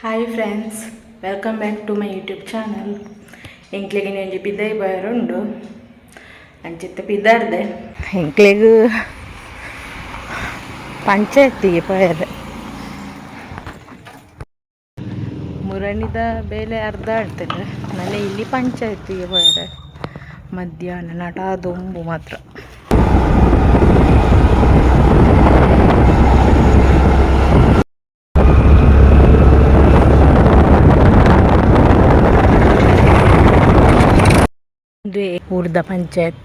Hi friends, welcome back to my YouTube channel. ಎಂಕ್ಲೆಗೆ ನೆಂಜಿ ಪಿದ್ದೈ ಬಯರುಂಡು ಅಂಚಿತ್ತ ಪಿದ್ದಾಡ್ದೆ ಎಂಕ್ಲೆಗ್ ಪಂಚಾಯತಿಗೆ ಪಯರ್ದೆ ಮುರಣಿದ ಬೇಲೆ ಅರ್ಧ ಆಡ್ತೇನೆ ಮನೆ ಇಲ್ಲಿ ಪಂಚಾಯತಿಗೆ ಪಯರೆ ಮಧ್ಯಾಹ್ನ ನಟ ದೊಂಬು ಮಾತ್ರ ಊರ್ದ ಪಂಚಾಯತ್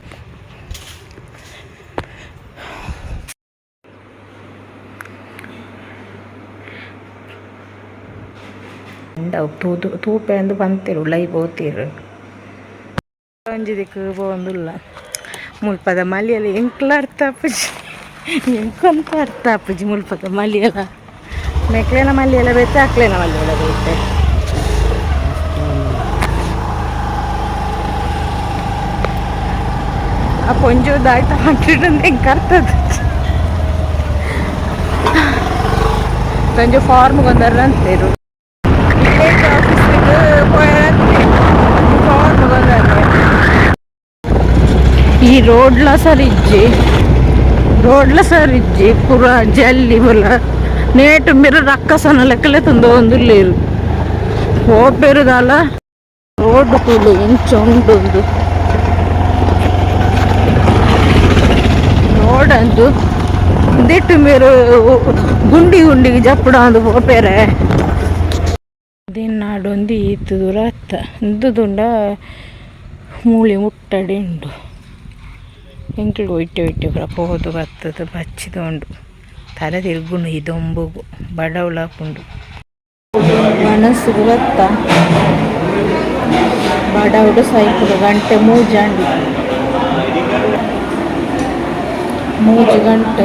ತೂಪೆ ಅಂದು ಬಂತಿರು ಲೈ ಬೋತಿರು ಒಂಜಿದಕ್ಕೆ ಬೋಂದುಲ್ಲ ಮುಲ್ಪದ ಮಲಿಯಲ್ಲ ಎಂಕ್ಲ ಅರ್ಥ ಅಪ್ಪಜಿ ಎಂಕೊಂತ ಅರ್ಥ ಅಪ್ಪಜಿ ಮುಲ್ಪದ ಮಲಿಯಲ್ಲ ಮೆಕ್ಲೇನ ಮಲಿಯಲ್ಲ ಬೇತೆ ಅಕ್ಲೇನ ಮಲಿಯಲ್ಲ ಬೇತೆ ಆ ಪೊಂಜು ದಾಯ್ತ ಹಾಕಿಡಂದು ಹೆಂಗೆ ಕರ್ತದ ಕೊಂಚ ಫಾರ್ಮ್ ಗೊಂದರ ಅಂತೇರು ಈ ರೋಡ್ಲ ಸರಿಜ್ಜಿ ಪೂರ ಜಲ್ಲಿ ಬಲ ನೇಟು ಮಿರ ರಕ್ಕಸನ ಲೆಕ್ಕಲೆ ತಂದು ಒಂದು ಲೇರು ಹೋಪೆರುದಲ್ಲ ರೋಡ್ ತುಳು ಇಂಚ ಉಂಟು ರೋಡಂದು ದಿಟ್ಟು ಮೇರು ಗುಂಡಿಗೆ ಜಪ್ಪಡ ಒಂದು ಹೋಪೇರೆ ದಿನಾಡೊಂದು ಈತು ದೂರ ಅತ್ತ ಇಂದುದುಂಡ ಮೂಳಿ ಮುಟ್ಟಡಿ ಉಂಡು ಎಂಕಿಗೆ ಒಯ್ಟೆ ಪೋದು ಬತ್ತದ ಬಚ್ಚಿದ ತಲೆ ತಿರುಗುಂಡು ಇದೊಂಬುಗು ಬಡವಳಾಪುಂಡು ಮನಸ್ಸಿಗೆ ಬತ್ತ ಬಡವಡು ಸೈಕಲ್ ಗಂಟೆ ಮೂಜು ಗಂಟೆ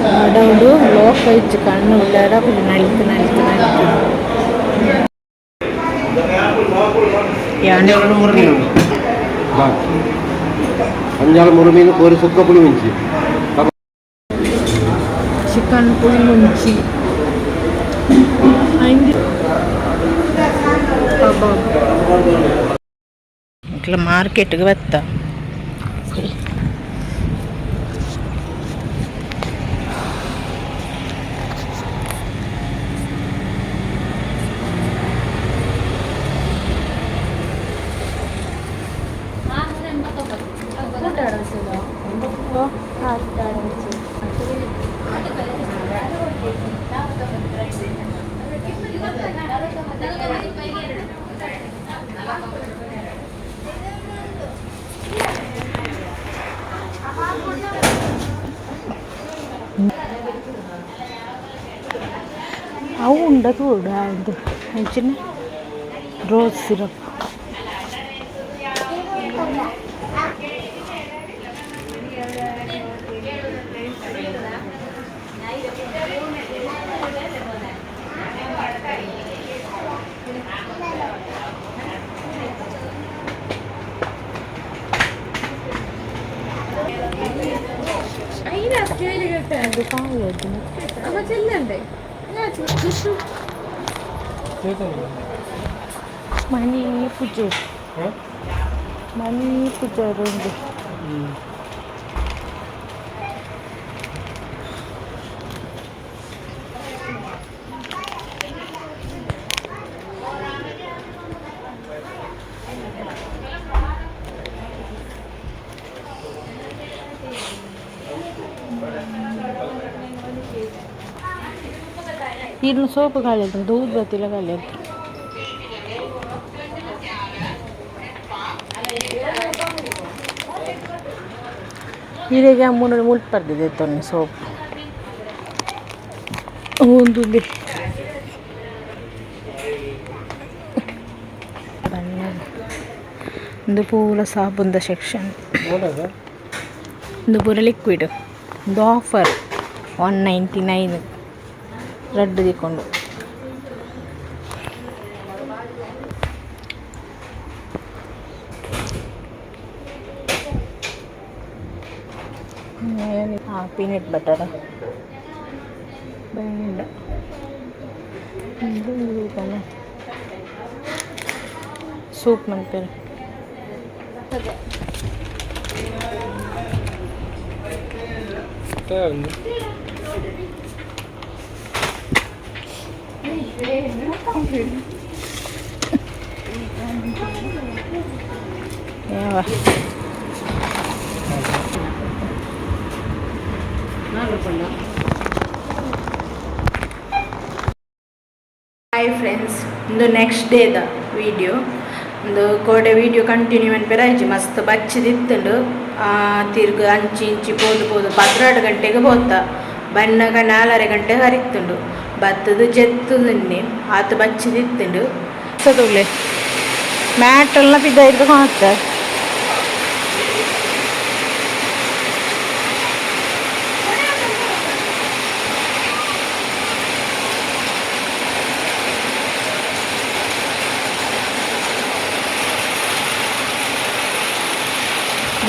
ಬಡವಡು ಲೋಕ ಇಚ್ಚು ಕಣ್ಣು ಉಳ್ಳಾಡ ನಳಿತು ಅಂಜಾಲ ಮುರುಮೀನು ಕೋರಿ ಸುಕ್ಕ ಪುಳಿ ಮುಂಚಿ ಚಿಕನ್ ಪುಳಿ ಮುಂಚಿ ಇಟ್ಲ ಮಾರ್ಕೆಟ್ಗೆ ಬತ್ತ ಅವು ఉండదు కూడా చిన్న రోజ్ సిరప్ చెల్లండి మనీ పూజారు ಇನ್ನು ಸೋಪು ಕಾಲಿದ್ರು ದೂದ್ ಬತ್ತಿಲ್ಲ ಕಾಲಿದ್ರು ಇದೀಗ ಮುಲ್ಪರ್ದಿದೆ ತೊನ್ನೆ ಸೋಪು ಒಂದು ಒಂದು ಪೂರ ಸಾಬುಂದ ಸೆಕ್ಷನ್ ಒಂದು ಪೂರ ಲಿಕ್ವಿಡ್ ಒಂದು ಆಫರ್ 199 ರಡ್ಡು ತಿಕ್ಕೊಂಡು ಪೀನಟ್ ಬಟರ್ ಬೇಡ ಸೂಪ್ ಮಾಡ್ತಾರೆ. ಯಾವ ಹಾಯ್ ಫ್ರೆಂಡ್ಸ್, ಒಂದು ನೆಕ್ಸ್ಟ್ ಡೇದ ವೀಡಿಯೋ ಒಂದು ಕೋಡೆ ವೀಡಿಯೋ ಕಂಟಿನ್ಯೂ ಅನ್ಪೇರಾಯ್ಜಿ ಮಸ್ತ್ ಬಚ್ಚಿದಿತ್ತುಂಡು. ತಿರ್ಗ ಅಂಚಿ ಇಂಚಿ ಪೋದು 12 ಗಂಟೆಗೆ ಹೋತ ಬಣ್ಣಗ 4:30 ಗಂಟೆಗೆ ಹರಿತ್ತುಂಡು. ಭತ್ತದ ಜೆತ್ತುಂಡು ಆತ ಬಚ್ಚಿದಿತ್ತುಂಡು. ಸದುಲೆ ಮ್ಯಾಟೆಲ್ಲ ಬಿದ್ದ ಮಾತ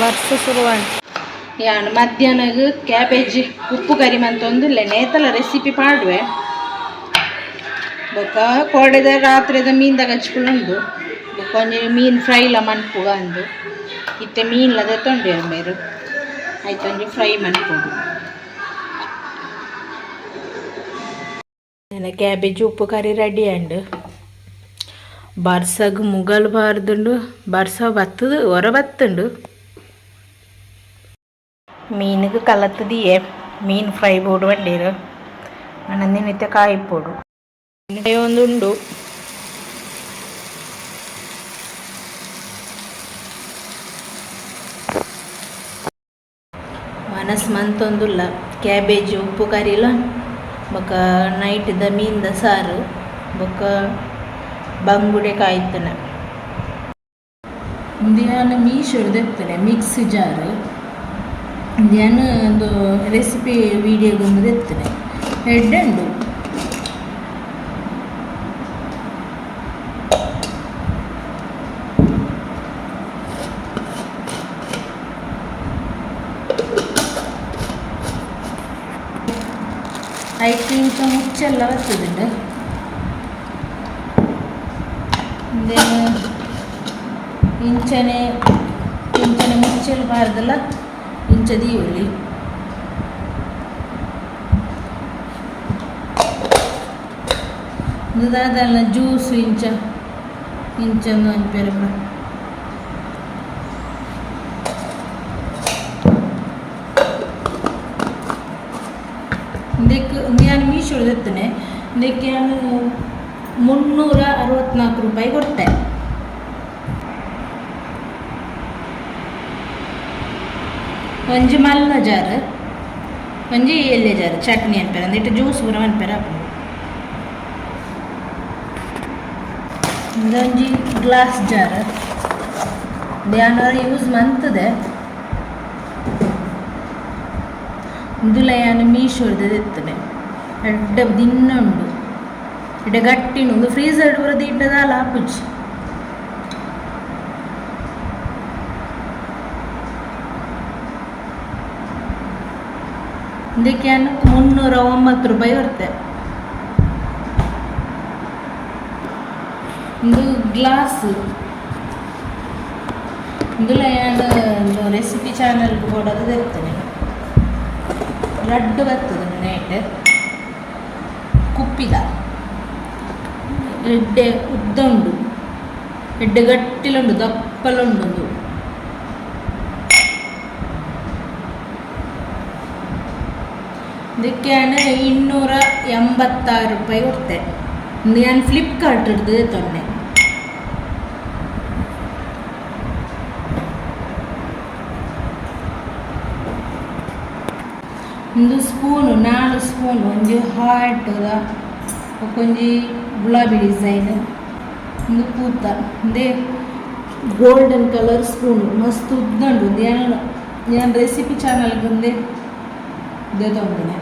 ವರ್ಷ ಶುರುವಾಂಡು. ಯಾನು ಮಧ್ಯಾಹ್ನಗ ಕ್ಯಾಬೇಜ್ ಉಪ್ಪು ಕರಿ ಮಂತೊಂದುಲ್ಲೆ ನೇತಲ ರೆಸಿಪಿ ಪಾಡುವೆ. ಬೊಕ್ಕ ಕೋಡೆದ ರಾತ್ರಿದ ಮೀನ್ದಾಗ ಹಚ್ಕೊಳ್ಳುಂಡು. ಬೊಕ್ಕ ಒಂಜಿ ಮೀನು ಫ್ರೈಲ ಮನ್ಪುಗ ಅಂದು ಇತ್ತೆ ಮೀನ್ಲದ ತೊಂಡೆ ಮೇರು ಆಯ್ತು ಒಂಜಿ ಫ್ರೈ ಮನ್ಪುಡು. ಕ್ಯಾಬೇಜ್ ಉಪ್ಪು ಕರಿ ರೆಡಿ ಅಂಡು. ಬರ್ಸಗ್ ಮುಗಲ್ ಬಾರ್ದುಂಡು ಬರ್ಸ ಬತ್ತದು ಹೊರ ಬತ್ತುಂಡು. ಮೀನಿಗೆ ಕಲತ್ತದಿಯೇ ಮೀನು ಫ್ರೈ ಬೋಡು ಬಂಡೀರು ನನ್ನಂದಿನಿತ್ಯ ಕಾಯಿ ಪೋಡು ಒಂದುಂಡು. ಮನಸ್ಸು ಮಂತೊಂದುಲ್ಲ ಕ್ಯಾಬೇಜ್ ಉಪ್ಪು ಕರಿಲ ಬೊಕ್ಕ ನೈಟ್ದ ಮೀನ್ದ ಸಾರು ಬೊಕ್ಕ ಬಂಗುಡೆ ಕಾಯ್ತನ. ಇಂದಿನ ಮೀಶೋಡು ತೆಗ್ತಾನೆ ಮಿಕ್ಸಿ ಜಾರು. ಇಂದಿನ ಒಂದು ರೆಸಿಪಿ ವೀಡಿಯೋಗೊಂದು ತೆಗ್ತಾನೆ ಹೆಡ್ ಉಂಡು. ಐಕ್ಕಿಂತ ಮುಚ್ಚೆಲ್ಲ ಬರ್ತದುಂಡು. ಇಂಚನೆ ಮುಚ್ಚಲು ಬಾರ್ದಲ್ಲ ಇಂಚದಿ ಒಲಿ ದಾದಲ್ಲ ಜ್ಯೂಸು ಇಂಚೊಂದು ಅನ್ಪೇರು ನಾನು ಮೀಶೋ ತೆತ್ತನೆ ಇದಕ್ಕೆ ನಾನು 364 ರೂಪಾಯಿ ಕೊಟ್ಟೆ. ಒಂಜಿ ಮಲ್ಲ ಜಾರ್ ಒಂಜಿ ಎಲೆ ಜಾರ್ ಚಟ್ನಿ ಅನ್ಪೇರ ಅಂದಿಟ್ಟು ಜ್ಯೂಸ್ ಪೂರ ಅನ್ಪೇರ ಹಾಕೊಂಡು ಒಂಜಿ ಗ್ಲಾಸ್ ಜಾರ್ ಧ್ಯಾನ ಯೂಸ್ ಮಂತದೆ. ಇಂದುಲ ಯಾನು ಮೀಶೋರ್ದು ತೆತ್ತನೆ ಎಡ್ಡ ದಿನ ಉಂಡು ಎಡ್ಡೆ ಗಟ್ಟಿನು ಒಂದು ಫ್ರೀಸರ್ ಬರೋದು ಇಟ್ಟದಲ್ಲ ಆಪುಜಿ. ಇದಕ್ಕೆ 390 ರೂಪಾಯಿ ಬರುತ್ತೆ. ಒಂದು ಗ್ಲಾಸ್ ಇಂದುಲ ಯಾನು ರೆಸಿಪಿ ಚಾನಲ್ಗೆ ಕೊಡೋದು ತೆಗ್ತೇನೆ. ಲಡ್ಡು ಬರ್ತದೆ ನೈಟ್ ಕುಪ್ಪಿದ ಎಡ್ಡೆ ಉದ್ದ ಉಂಡು ಎಡ್ಡೆ ಗಟ್ಟಿಲುಂಡು ದಪ್ಪಲುಂಡು. ಇದಕ್ಕೆ 286 ರೂಪಾಯಿ ಕೊಡ್ತೆ. ನಾನು ಫ್ಲಿಪ್ಕಾರ್ಟ್ ಹಿಡ್ದು ತೊಂಡೆ. ಒಂದು ಸ್ಪೂನು 4 ಸ್ಪೂನು ಒಂಜಿ ಹಾರ್ಟ್ ಒಂಜಿ ಗುಲಾಬಿ ಡಿಸೈನ್ ಒಂದು ಪೂತ ಒಂದೇ ಗೋಲ್ಡನ್ ಕಲರ್ ಸ್ಪೂನು ಮಸ್ತ್ ಉದ್ದಂಡು. ನಾನು ರೆಸಿಪಿ ಚಾನಲ್ಗೆ ಒಂದೇ ಇದೇ ತೊಗೊಂಡಿನಿ.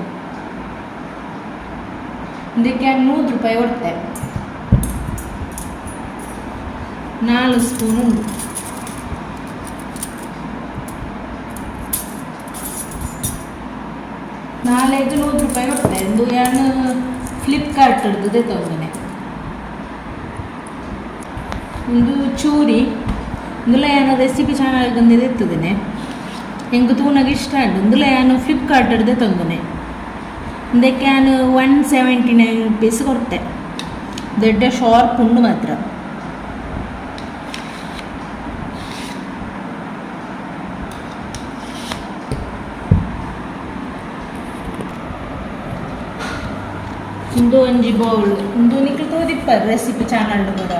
ಇದಕ್ಕೆ 100 ರೂಪಾಯಿ ಕೊಡ್ತೆ. 4 ಸ್ಪೂನ್ ಉಂಟು. ನಾಲ್ಕು 100 ರೂಪಾಯಿ ಕೊಡ್ತೆ. ಇದು ನಾನು ಫ್ಲಿಪ್ಕಾರ್ಟ್ ಹಿಡ್ದು ತೊಗೊಂಡೆ. ಇಂದು ಚೂರಿ ಇಂದುಲ ಏನು ರೆಸಿಪಿ ಚಾನಲ್ ಬಂದಿದೆ ಎತ್ತದೇನೆ ಹೆಂಗೆ ತೂನಾಗ ಇಷ್ಟ ಉಂಟು ಇಂದುಲ ನಾನು ಫ್ಲಿಪ್ಕಾರ್ಟ್ ಹಿಡ್ದೆ ತಂದನೆ ಇದಕ್ಕೆ ನಾನು 179 ರುಪೀಸ್ ಕೊಡ್ತೆ ದೊಡ್ಡ ಶಾರ್ಪ್ ಉಂಡು ಮಾತ್ರ. ಇಂದು ಒಂಜಿ ಬೌಲ್ ಇಂದು ನಿಕ್ಲು ತೋದಿಪ್ಪ ರೆಸಿಪಿ ಚಾನಲ್ ಕೂಡ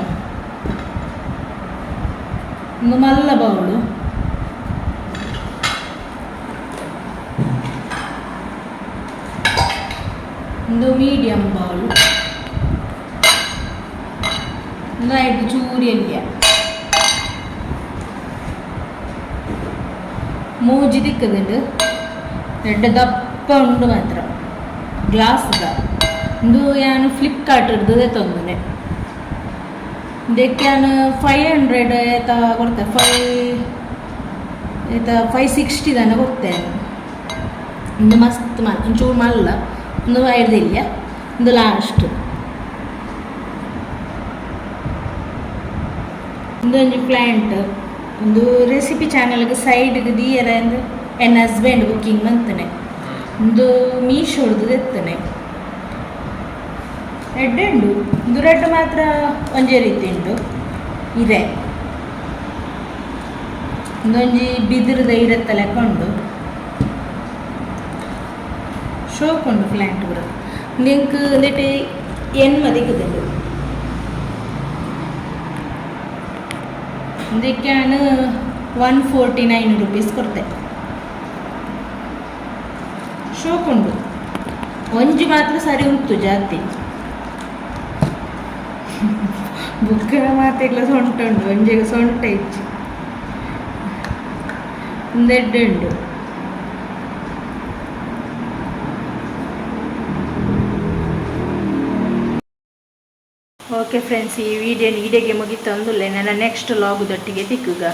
ಒಂದು ಮಲ್ಲ ಬೌಲು ಒಂದು ಮೀಡಿಯಂ ಬೌಲ್ ಒಂದು 5 ಚೂರಿ ಎಲ್ಲಿಯ ಮೂಜಿ ದಿಕ್ಕದುಂಡು ದೊಡ್ಡ ದಪ್ಪ ಉಂಡು ಮಾತ್ರ ಗ್ಲಾಸ್ದ ಇಂದು ನಾನು ಫ್ಲಿಪ್ಕಾರ್ಟ್ ಹಿಡ್ದು ತಂದನೆ ಇದಕ್ಕೆ ನಾನು 500 ಆಯ್ತ ಕೊಡ್ತೆ 560 ತನಕ ಕೊಡ್ತೇನೆ. ಒಂದು ಮಸ್ತ್ ಒಂಚೂರು ಮಲ್ಲ ಒಂದು 5 ಇಲ್ಲ ಒಂದು ಲಾಸ್ಟ್ ಒಂದೊಂದು ಪ್ಲ್ಯಾಂಟ್ ಒಂದು ರೆಸಿಪಿ ಚಾನಲ್ಗೆ ಸೈಡ್ಗೆ ದಿಯರ ಅಂದರೆ ನನ್ನ ಹಸ್ಬೆಂಡ್ ಬುಕ್ಕಿಂಗ್ ಮಂತನೆ ಒಂದು ಮೀಶೋಡ್ದು ಎತ್ತನೆ ರೆಡ್ ಉಂಡು ಇದು ರೆಡ್ ಮಾತ್ರ ಒಂದೇ ರೀತಿ ಉಂಟು ಇದೆ ಒಂದೊಂಜಿ ಬಿದಿರದ ಇರತ್ತ ಲೆಕ್ಕ ಉಂಡು ಶೋಕೊಂಡು ಪ್ಲ್ಯಾಂಟ್ ಕೂಡ ನಿಂಕ್ ಒಂದಿಟ್ಟು ಮದಿಕ್ಕುದುಂಡು ಇದಕ್ಕೆ ನಾನು 149 ರುಪೀಸ್ ಕೊಡ್ತೆ ಶೋಕೊಂಡು ಒಂಜಿ ಮಾತ್ರ ಸರಿ ಉಂಟು ಜಾತಿ ಬುಕ್ಕರ ಮಾತೆಲ್ಲ ಸೊಂಟ ಉಂಡು ಒಂಜಿಗೆ ಸೊಂಟ ಇಚ್ಚು ಒಂದೆಡ್ಡೆ ಉಂಡು. ಓಕೆ ಫ್ರೆಂಡ್ಸ್, ಈ ವಿಡಿಯೋ ಈಡೆಗೆ ಮುಗಿತು ಅಂದುಲ್ಲೆ ನನ್ನ ನೆಕ್ಸ್ಟ್ ಲಾಗುದೊಟ್ಟಿಗೆ ತಿಕ್ಕುಗ.